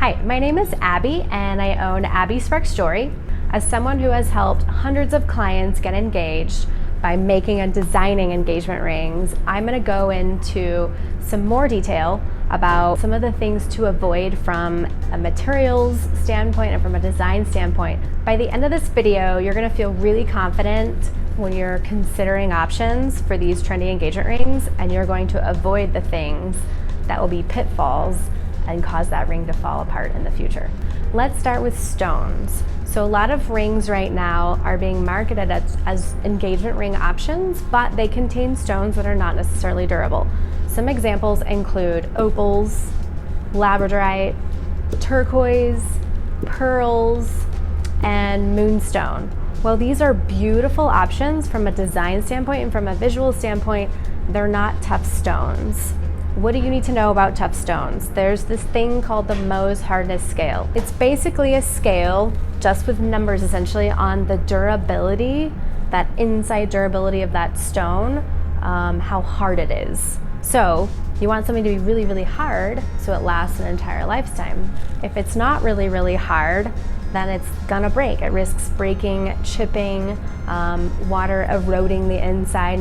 Hi, my name is Abby and I own Abby Sparks Jewelry. As someone who has helped hundreds of clients get engaged by making and designing engagement rings, I'm going to go into some more detail about some of the things to avoid from a materials standpoint and from a design standpoint. By the end of this video, you're going to feel really confident when you're considering options for these trendy engagement rings, and you're going to avoid the things that will be pitfalls and cause that ring to fall apart in the future. Let's start with stones. So a lot of rings right now are being marketed as engagement ring options, but they contain stones that are not necessarily durable. Some examples include opals, labradorite, turquoise, pearls, and moonstone. While these are beautiful options from a design standpoint and from a visual standpoint, they're not tough stones. What do you need to know about tough stones? There's this thing called the Mohs Hardness scale. It's basically a scale just with numbers essentially on the durability, that inside durability of that stone, how hard it is. So you want something to be really, really hard so it lasts an entire lifetime. If it's not really, really hard, then it's gonna break. It risks breaking, chipping, water eroding the inside.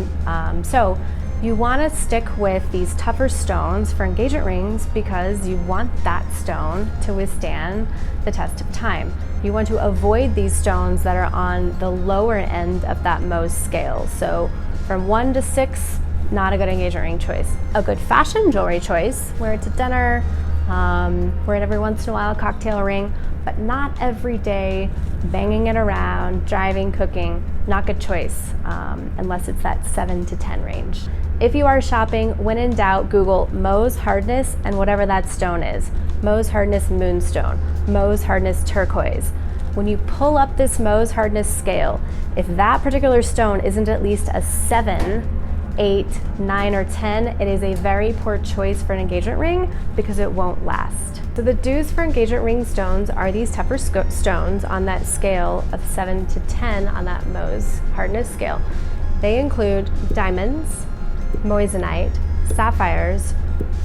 So you want to stick with these tougher stones for engagement rings because you want that stone to withstand the test of time. You want to avoid these stones that are on the lower end of that Mohs scale. So from 1 to 6, not a good engagement ring choice. A good fashion jewelry choice, wear it to dinner, wear it every once in a while, cocktail ring, but not every day, banging it around, driving, cooking, not good choice, unless it's that 7 to 10 range. If you are shopping, when in doubt, Google Mohs Hardness and whatever that stone is. Mohs Hardness moonstone, Mohs Hardness turquoise. When you pull up this Mohs Hardness scale, if that particular stone isn't at least a 7, 8, 9, or 10, it is a very poor choice for an engagement ring because it won't last. So the do's for engagement ring stones are these tougher stones on that scale of 7 to 10 on that Mohs Hardness scale. They include diamonds, moissanite, sapphires,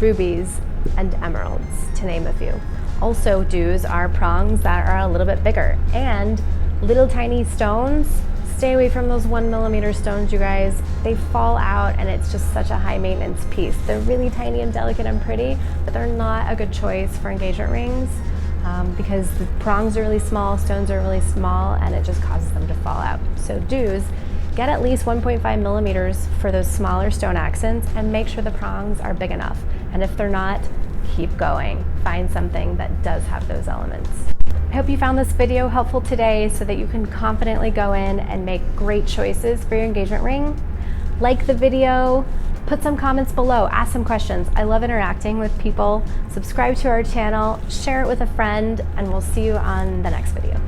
rubies, and emeralds, to name a few. Also do's are prongs that are a little bit bigger, and little tiny stones. Stay away from those 1mm stones, you guys. They fall out and it's just such a high maintenance piece. They're really tiny and delicate and pretty, but they're not a good choice for engagement rings because the prongs are really small, stones are really small, and it just causes them to fall out. So do's, get at least 1.5mm for those smaller stone accents and make sure the prongs are big enough. And if they're not, keep going. Find something that does have those elements. I hope you found this video helpful today so that you can confidently go in and make great choices for your engagement ring. Like the video, put some comments below, ask some questions. I love interacting with people. Subscribe to our channel, share it with a friend, and we'll see you on the next video.